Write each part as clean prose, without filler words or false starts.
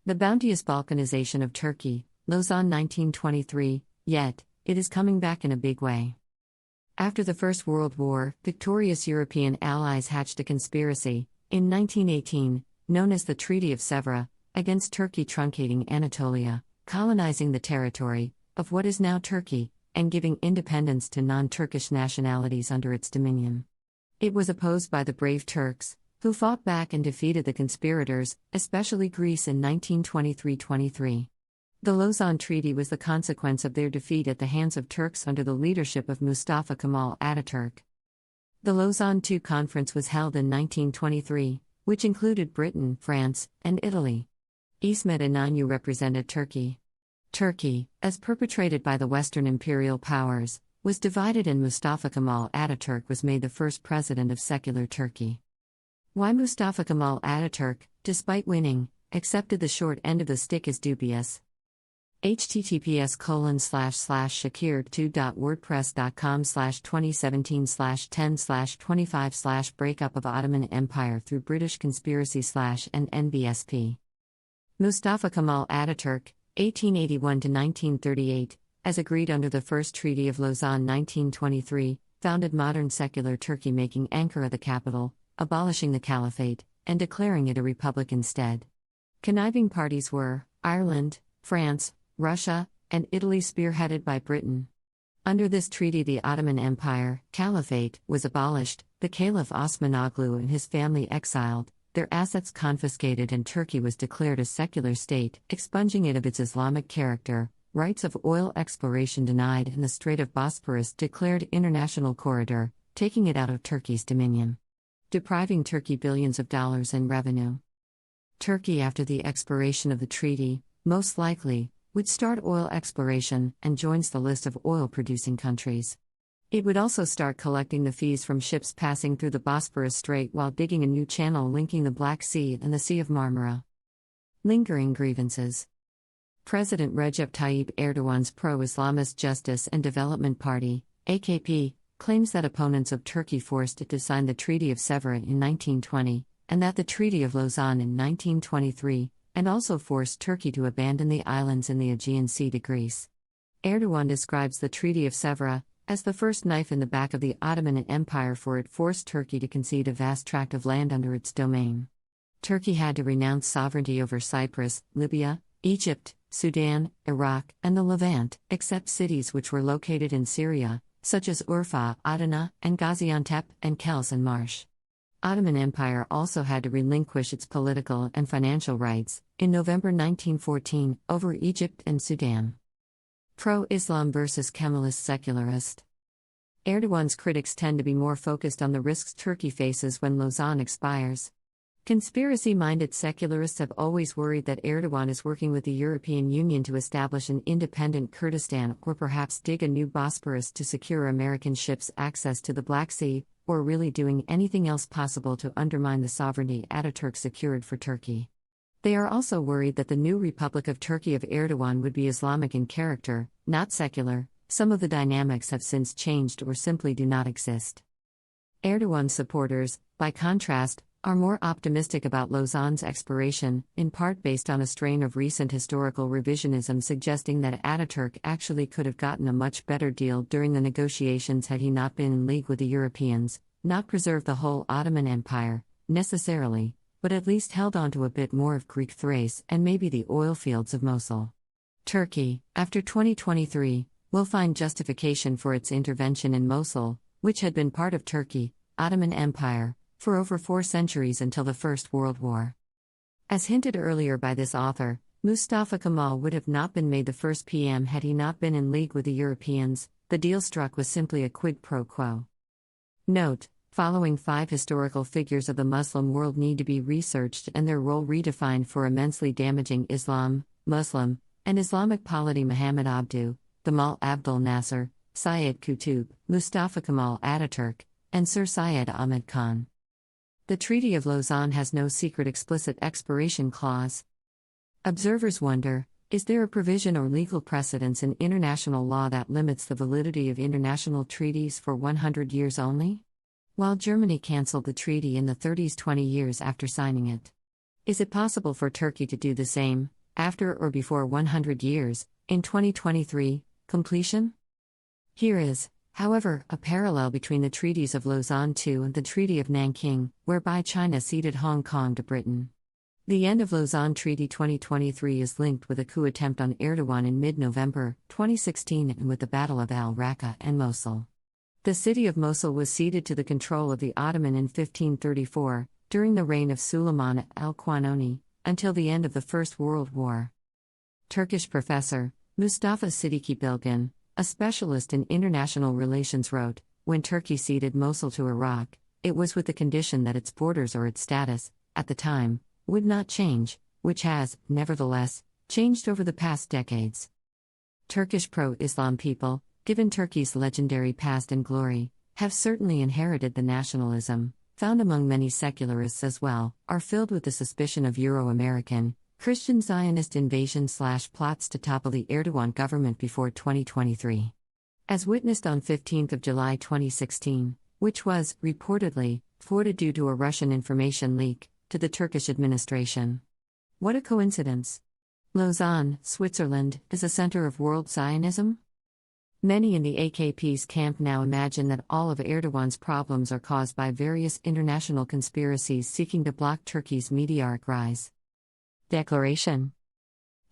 The bounteous Balkanization of Turkey, Lausanne 1923, yet, it is coming back in a big way. After the First World War, victorious European allies hatched a conspiracy, in 1918, known as the Treaty of Sèvres, against Turkey, truncating Anatolia, colonizing the territory of what is now Turkey, and giving independence to non-Turkish nationalities under its dominion. It was opposed by the brave Turks, who fought back and defeated the conspirators, especially Greece in 1923-23. The Lausanne Treaty was the consequence of their defeat at the hands of Turks under the leadership of Mustafa Kemal Ataturk. The Lausanne II conference was held in 1923, which included Britain, France, and Italy. İsmet İnönü represented Turkey. Turkey, as perpetrated by the Western imperial powers, was divided, and Mustafa Kemal Ataturk was made the first president of secular Turkey. Why Mustafa Kemal Ataturk, despite winning, accepted the short end of the stick is dubious. https://shakir2.wordpress.com/2017/10/25/breakup of Ottoman Empire through British conspiracy and NBSP. Mustafa Kemal Ataturk, 1881–1938, as agreed under the First Treaty of Lausanne 1923, founded modern secular Turkey, making Ankara the capital, abolishing the caliphate, and declaring it a republic instead. Conniving parties were Ireland, France, Russia, and Italy, spearheaded by Britain. Under this treaty, the Ottoman Empire, Caliphate, was abolished, the Caliph Osman Oglu and his family exiled, their assets confiscated, and Turkey was declared a secular state, expunging it of its Islamic character, rights of oil exploration denied, and the Strait of Bosporus declared international corridor, taking it out of Turkey's dominion, depriving Turkey billions of dollars in revenue. Turkey, after the expiration of the treaty, most likely, would start oil exploration and joins the list of oil-producing countries. It would also start collecting the fees from ships passing through the Bosporus Strait while digging a new channel linking the Black Sea and the Sea of Marmara. Lingering grievances. President Recep Tayyip Erdogan's pro-Islamist Justice and Development Party, AKP, claims that opponents of Turkey forced it to sign the Treaty of Sèvres in 1920, and that the Treaty of Lausanne in 1923, and also forced Turkey to abandon the islands in the Aegean Sea to Greece. Erdogan describes the Treaty of Sèvres as the first knife in the back of the Ottoman Empire, for it forced Turkey to concede a vast tract of land under its domain. Turkey had to renounce sovereignty over Cyprus, Libya, Egypt, Sudan, Iraq, and the Levant, except cities which were located in Syria, such as Urfa, Adana, and Gaziantep, and Kels and Marsh. Ottoman Empire also had to relinquish its political and financial rights, in November 1914, over Egypt and Sudan. Pro-Islam versus Kemalist-Secularist. Erdogan's critics tend to be more focused on the risks Turkey faces when Lausanne expires. Conspiracy-minded secularists have always worried that Erdogan is working with the European Union to establish an independent Kurdistan, or perhaps dig a new Bosporus to secure American ships access to the Black Sea, or really doing anything else possible to undermine the sovereignty Ataturk secured for Turkey. They are also worried that the new Republic of Turkey of Erdogan would be Islamic in character, not secular. Some of the dynamics have since changed or simply do not exist. Erdogan's supporters, by contrast, are more optimistic about Lausanne's expiration, in part based on a strain of recent historical revisionism suggesting that Ataturk actually could have gotten a much better deal during the negotiations had he not been in league with the Europeans, not preserved the whole Ottoman Empire, necessarily, but at least held on to a bit more of Greek Thrace and maybe the oil fields of Mosul. Turkey, after 2023, will find justification for its intervention in Mosul, which had been part of Turkey, Ottoman Empire, for over 4 centuries until the First World War. As hinted earlier by this author, Mustafa Kemal would have not been made the first PM had he not been in league with the Europeans. The deal struck was simply a quid pro quo. Note: following 5 historical figures of the Muslim world need to be researched and their role redefined for immensely damaging Islam, Muslim, and Islamic polity: Muhammad Abduh, Gamal Abdel Nasser, Syed Qutb, Mustafa Kemal Ataturk, and Sir Syed Ahmed Khan. The Treaty of Lausanne has no secret explicit expiration clause. Observers wonder, is there a provision or legal precedence in international law that limits the validity of international treaties for 100 years only? While Germany cancelled the treaty in the 30s 20 years after signing it. Is it possible for Turkey to do the same, after or before 100 years, in 2023, completion? Here is, however, a parallel between the Treaties of Lausanne II and the Treaty of Nanking, whereby China ceded Hong Kong to Britain. The End of Lausanne-treaty 2023 is linked with a coup attempt on Erdogan in mid-November 2016 and with the Battle of al-Raqqa and Mosul. The city of Mosul was ceded to the control of the Ottoman in 1534, during the reign of Suleiman al-Kuanoni, until the end of the First World War. Turkish professor, Mustafa Siddiqui Bilgin, a specialist in international relations wrote, when Turkey ceded Mosul to Iraq, it was with the condition that its borders or its status, at the time, would not change, which has, nevertheless, changed over the past decades. Turkish pro-Islam people, given Turkey's legendary past and glory, have certainly inherited the nationalism, found among many secularists as well, are filled with the suspicion of Euro-American, Christian-Zionist invasion/plots to topple the Erdogan government before 2023. As witnessed on 15 July 2016, which was, reportedly, thwarted due to a Russian information leak, to the Turkish administration. What a coincidence! Lausanne, Switzerland, is a center of world Zionism? Many in the AKP's camp now imagine that all of Erdogan's problems are caused by various international conspiracies seeking to block Turkey's meteoric rise. Declaration: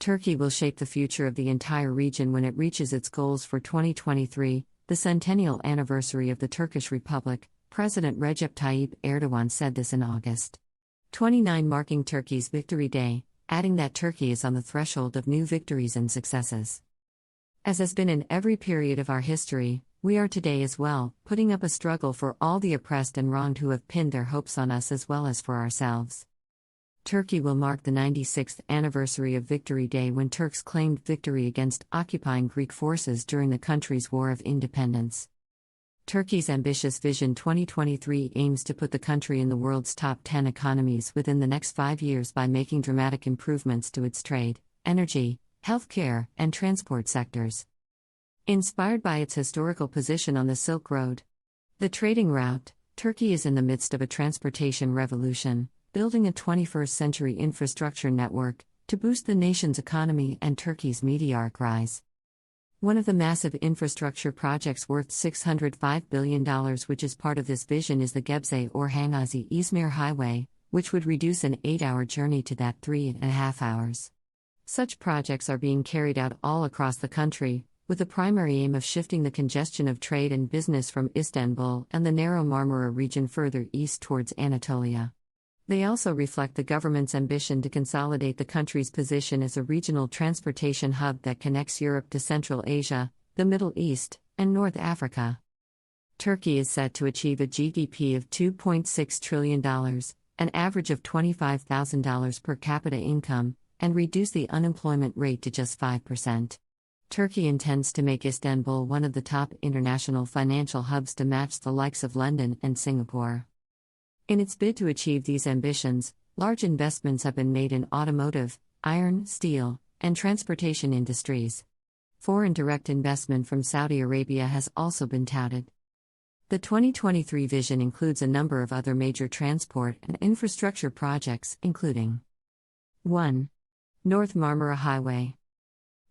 Turkey will shape the future of the entire region when it reaches its goals for 2023, the centennial anniversary of the Turkish Republic. President Recep Tayyip Erdogan said this in August 29, marking Turkey's Victory Day, adding that Turkey is on the threshold of new victories and successes. As has been in every period of our history, we are today as well, putting up a struggle for all the oppressed and wronged who have pinned their hopes on us as well as for ourselves. Turkey will mark the 96th anniversary of Victory Day, when Turks claimed victory against occupying Greek forces during the country's War of Independence. Turkey's ambitious Vision 2023 aims to put the country in the world's top 10 economies within the next 5 years by making dramatic improvements to its trade, energy, healthcare, and transport sectors. Inspired by its historical position on the Silk Road, the trading route, Turkey is in the midst of a transportation revolution, building a 21st-century infrastructure network to boost the nation's economy and Turkey's meteoric rise. One of the massive infrastructure projects worth $605 billion which is part of this vision is the Gebze-Orhangazi-Izmir Highway, which would reduce an 8-hour journey to that 3.5 hours. Such projects are being carried out all across the country, with the primary aim of shifting the congestion of trade and business from Istanbul and the narrow Marmara region further east towards Anatolia. They also reflect the government's ambition to consolidate the country's position as a regional transportation hub that connects Europe to Central Asia, the Middle East, and North Africa. Turkey is set to achieve a GDP of $2.6 trillion, an average of $25,000 per capita income, and reduce the unemployment rate to just 5%. Turkey intends to make Istanbul one of the top international financial hubs to match the likes of London and Singapore. In its bid to achieve these ambitions, large investments have been made in automotive, iron, steel, and transportation industries. Foreign direct investment from Saudi Arabia has also been touted. The 2023 vision includes a number of other major transport and infrastructure projects, including 1. North Marmara Highway.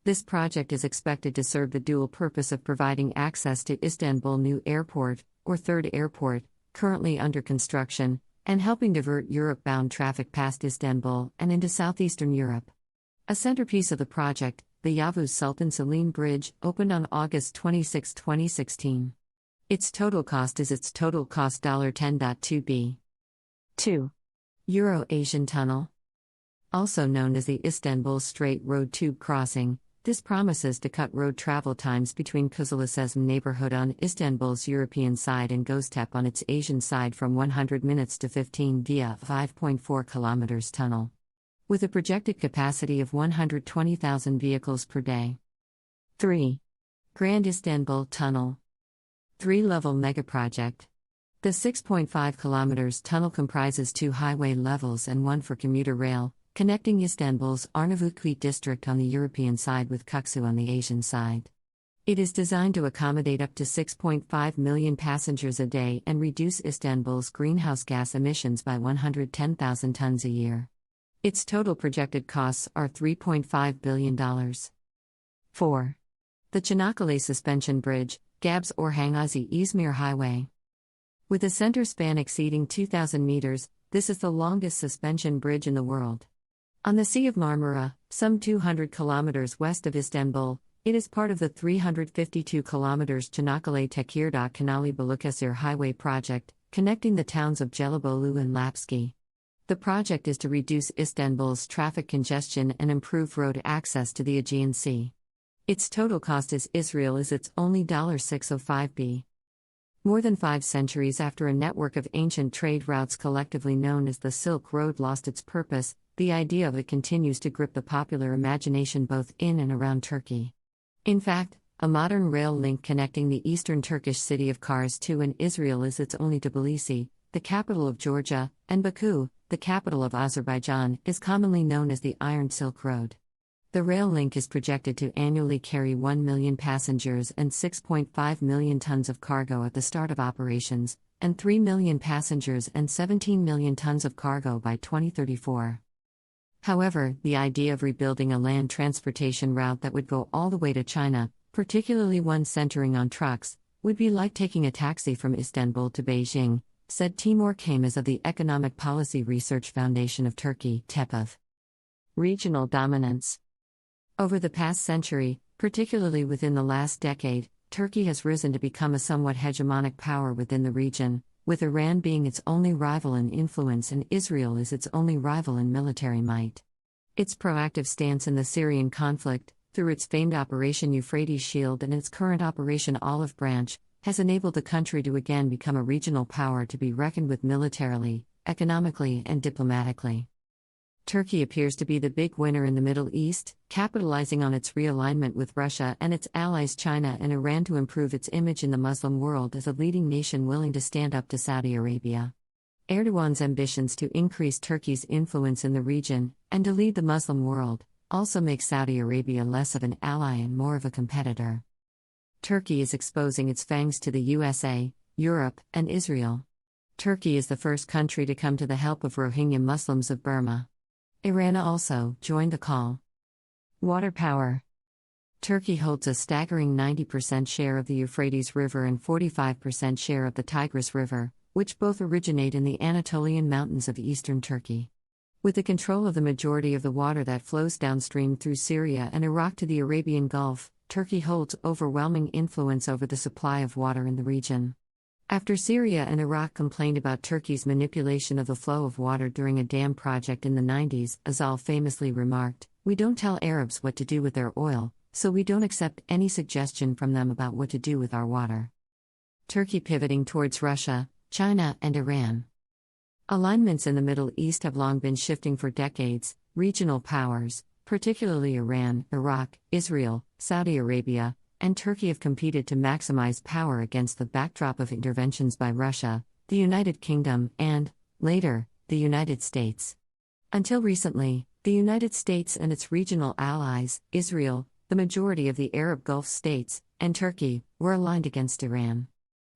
This project is expected to serve the dual purpose of providing access to Istanbul New Airport, or Third Airport, currently under construction, and helping divert Europe-bound traffic past Istanbul and into southeastern Europe. A centerpiece of the project, the Yavuz Sultan Selim Bridge, opened on August 26, 2016. Its total cost $10.2 billion. 2. Euro-Asian Tunnel. Also known as the Istanbul Strait Road Tube Crossing, this promises to cut road travel times between Kızılesem neighborhood on Istanbul's European side and Göztepe on its Asian side from 100 minutes to 15 via a 5.4 kilometers tunnel. With a projected capacity of 120,000 vehicles per day. 3. Grand Istanbul Tunnel. 3-level megaproject. The 6.5 kilometers tunnel comprises 2 highway levels and 1 for commuter rail, connecting Istanbul's Arnavutköy district on the European side with Kuksu on the Asian side. It is designed to accommodate up to 6.5 million passengers a day and reduce Istanbul's greenhouse gas emissions by 110,000 tons a year. Its total projected costs are $3.5 billion. 4. The Çanakkale Suspension Bridge, Gabs Orhangazi-İzmir Highway. With a center span exceeding 2,000 meters, this is the longest suspension bridge in the world. On the Sea of Marmara, some 200 kilometers west of Istanbul, it is part of the 352 kilometers Çanakkale-Tekirdağ Balıkesir Highway project, connecting the towns of Gelibolu and Lapski. The project is to reduce Istanbul's traffic congestion and improve road access to the Aegean Sea. Its total cost is its only $605 More than 5 centuries after a network of ancient trade routes collectively known as the Silk Road lost its purpose, the idea of it continues to grip the popular imagination both in and around Turkey. In fact, a modern rail link connecting the eastern Turkish city of Kars to and Israel is its only Tbilisi, the capital of Georgia, and Baku, the capital of Azerbaijan, is commonly known as the Iron Silk Road. The rail link is projected to annually carry 1 million passengers and 6.5 million tons of cargo at the start of operations, and 3 million passengers and 17 million tons of cargo by 2034. However, the idea of rebuilding a land transportation route that would go all the way to China, particularly one centering on trucks, would be like taking a taxi from Istanbul to Beijing, said Timur Kamaz of the Economic Policy Research Foundation of Turkey, TEPAV. Regional dominance. Over the past century, particularly within the last decade, Turkey has risen to become a somewhat hegemonic power within the region, with Iran being its only rival in influence and Israel is its only rival in military might. Its proactive stance in the Syrian conflict, through its famed Operation Euphrates Shield and its current Operation Olive Branch, has enabled the country to again become a regional power to be reckoned with militarily, economically, and diplomatically. Turkey appears to be the big winner in the Middle East, capitalizing on its realignment with Russia and its allies China and Iran to improve its image in the Muslim world as a leading nation willing to stand up to Saudi Arabia. Erdogan's ambitions to increase Turkey's influence in the region, and to lead the Muslim world, also make Saudi Arabia less of an ally and more of a competitor. Turkey is exposing its fangs to the USA, Europe, and Israel. Turkey is the first country to come to the help of Rohingya Muslims of Burma. Iran also joined the call. Water power. Turkey holds a staggering 90% share of the Euphrates River and 45% share of the Tigris River, which both originate in the Anatolian mountains of eastern Turkey. With the control of the majority of the water that flows downstream through Syria and Iraq to the Arabian Gulf, Turkey holds overwhelming influence over the supply of water in the region. After Syria and Iraq complained about Turkey's manipulation of the flow of water during a dam project in the 90s, Özal famously remarked, "We don't tell Arabs what to do with their oil, so we don't accept any suggestion from them about what to do with our water." Turkey pivoting towards Russia, China, and Iran. Alignments in the Middle East have long been shifting for decades. Regional powers, particularly Iran, Iraq, Israel, Saudi Arabia, and Turkey have competed to maximize power against the backdrop of interventions by Russia, the United Kingdom, and, later, the United States. Until recently, the United States and its regional allies, Israel, the majority of the Arab Gulf states, and Turkey, were aligned against Iran.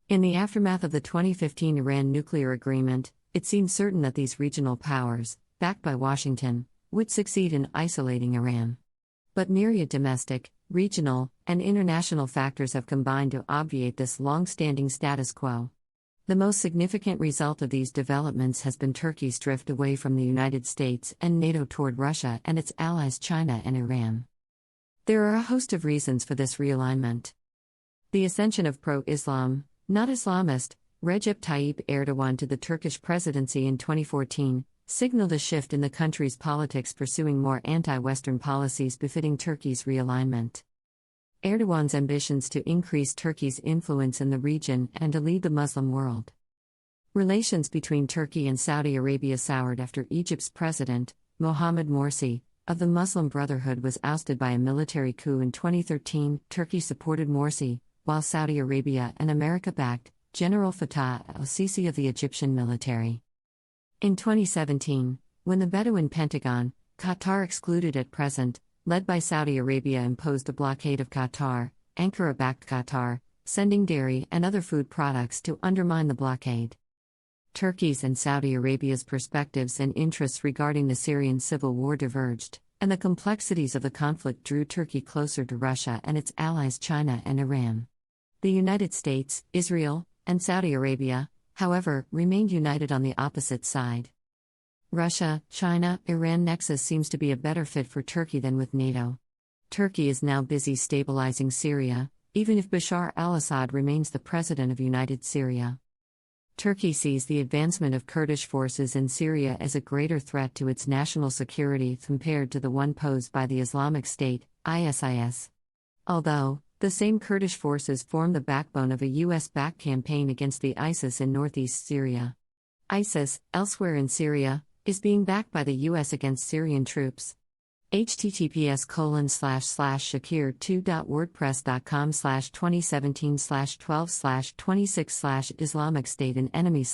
In the aftermath of the 2015 Iran nuclear agreement, it seemed certain that these regional powers, backed by Washington, would succeed in isolating Iran. But myriad domestic, regional, and international factors have combined to obviate this long-standing status quo. The most significant result of these developments has been Turkey's drift away from the United States and NATO toward Russia and its allies China and Iran. There are a host of reasons for this realignment. The ascension of pro-Islam, not Islamist, Recep Tayyip Erdogan to the Turkish presidency in 2014, signaled a shift in the country's politics pursuing more anti-Western policies befitting Turkey's realignment. Erdogan's ambitions to increase Turkey's influence in the region and to lead the Muslim world. Relations between Turkey and Saudi Arabia soured after Egypt's president, Mohamed Morsi, of the Muslim Brotherhood was ousted by a military coup in 2013. Turkey supported Morsi, while Saudi Arabia and America backed General Fattah al-Sisi of the Egyptian military. In 2017, when the Bedouin Pentagon, Qatar excluded at present, led by Saudi Arabia imposed a blockade of Qatar, Ankara backed Qatar, sending dairy and other food products to undermine the blockade. Turkey's and Saudi Arabia's perspectives and interests regarding the Syrian civil war diverged, and the complexities of the conflict drew Turkey closer to Russia and its allies China and Iran. The United States, Israel, and Saudi Arabia, however, remained united on the opposite side. Russia, China, Iran nexus seems to be a better fit for Turkey than with NATO. Turkey is now busy stabilizing Syria, even if Bashar al-Assad remains the president of United Syria. Turkey sees the advancement of Kurdish forces in Syria as a greater threat to its national security compared to the one posed by the Islamic State, ISIS. Although, the same Kurdish forces form the backbone of a US-backed campaign against the ISIS in northeast Syria. ISIS, elsewhere in Syria, is being backed by the US against Syrian troops. https://shakir2.wordpress.com/2017/12/26/Islamic State and enemy/.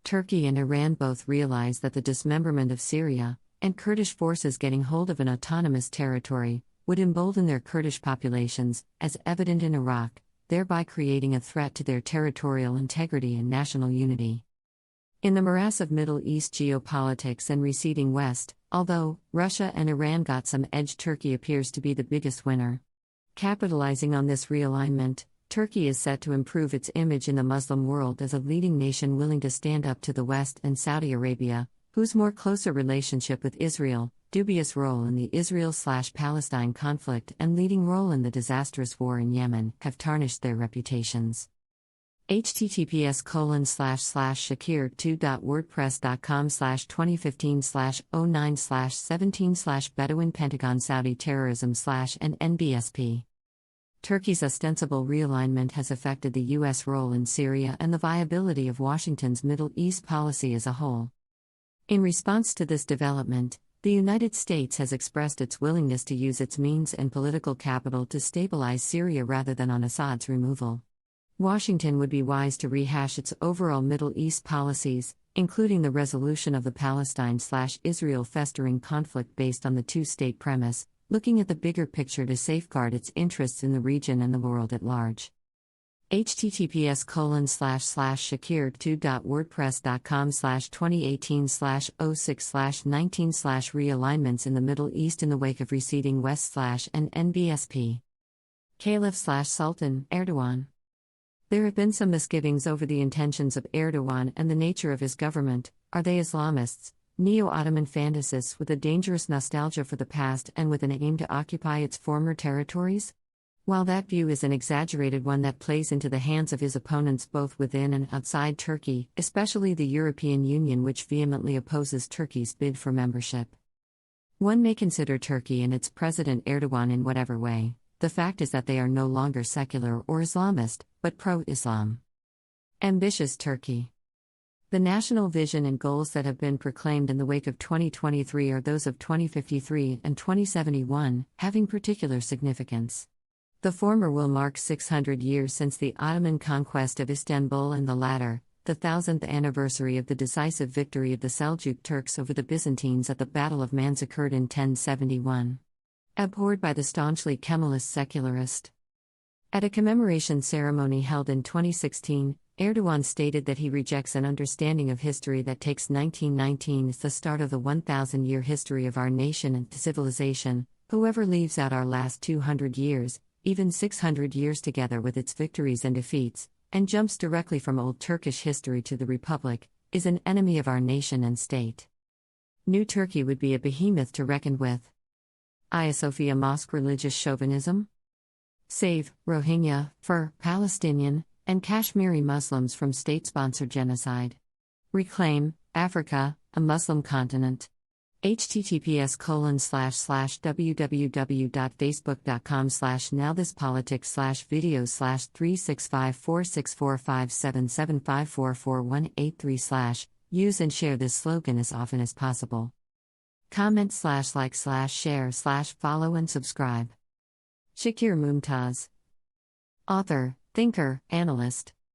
Turkey and Iran both realize that the dismemberment of Syria, and Kurdish forces getting hold of an autonomous territory, would embolden their Kurdish populations, as evident in Iraq, thereby creating a threat to their territorial integrity and national unity. In the morass of Middle East geopolitics and receding West, although Russia and Iran got some edge, Turkey appears to be the biggest winner. Capitalizing on this realignment, Turkey is set to improve its image in the Muslim world as a leading nation willing to stand up to the West and Saudi Arabia, whose more closer relationship with Israel, dubious role in the Israel-Palestine conflict and leading role in the disastrous war in Yemen have tarnished their reputations. https://shakir2.wordpress.com/2015/09/17/Bedouin Pentagon Saudi Terrorism and NBSP. Turkey's ostensible realignment has affected the U.S. role in Syria and the viability of Washington's Middle East policy as a whole. In response to this development, the United States has expressed its willingness to use its means and political capital to stabilize Syria rather than on Assad's removal. Washington would be wise to rehash its overall Middle East policies, including the resolution of the Palestine-Israel festering conflict based on the two-state premise, looking at the bigger picture to safeguard its interests in the region and the world at large. https://shakir2.wordpress.com/2018/06/19/realignments in the Middle East in the wake of receding West/ and NBSP. Caliph/Sultan Erdogan. There have been some misgivings over the intentions of Erdogan and the nature of his government. Are they Islamists, neo-Ottoman fantasists with a dangerous nostalgia for the past and with an aim to occupy its former territories? While that view is an exaggerated one that plays into the hands of his opponents both within and outside Turkey, especially the European Union, which vehemently opposes Turkey's bid for membership. One may consider Turkey and its President Erdogan in whatever way. The fact is that they are no longer secular or Islamist, but pro-Islam. Ambitious Turkey. The national vision and goals that have been proclaimed in the wake of 2023 are those of 2053 and 2071, having particular significance. The former will mark 600 years since the Ottoman conquest of Istanbul, and the latter, the 1000th anniversary of the decisive victory of the Seljuk Turks over the Byzantines at the Battle of Manzikert in 1071. Abhorred by the staunchly Kemalist-Secularist. At a commemoration ceremony held in 2016, Erdogan stated that he rejects an understanding of history that takes 1919 as the start of the 1,000-year history of our nation and civilization. Whoever leaves out our last 200 years, even 600 years together with its victories and defeats, and jumps directly from old Turkish history to the Republic, is an enemy of our nation and state. New Turkey would be a behemoth to reckon with. Hagia Sophia Mosque religious chauvinism? Save Rohingya, Fur, Palestinian, and Kashmiri Muslims from state-sponsored genocide. Reclaim Africa, a Muslim continent. https://www.facebook.com/nowthispolitics/videos/365464577544183/ Use and share this slogan as often as possible. Comment/like/share/follow and subscribe. Shakir Mumtaz. Author, thinker, analyst.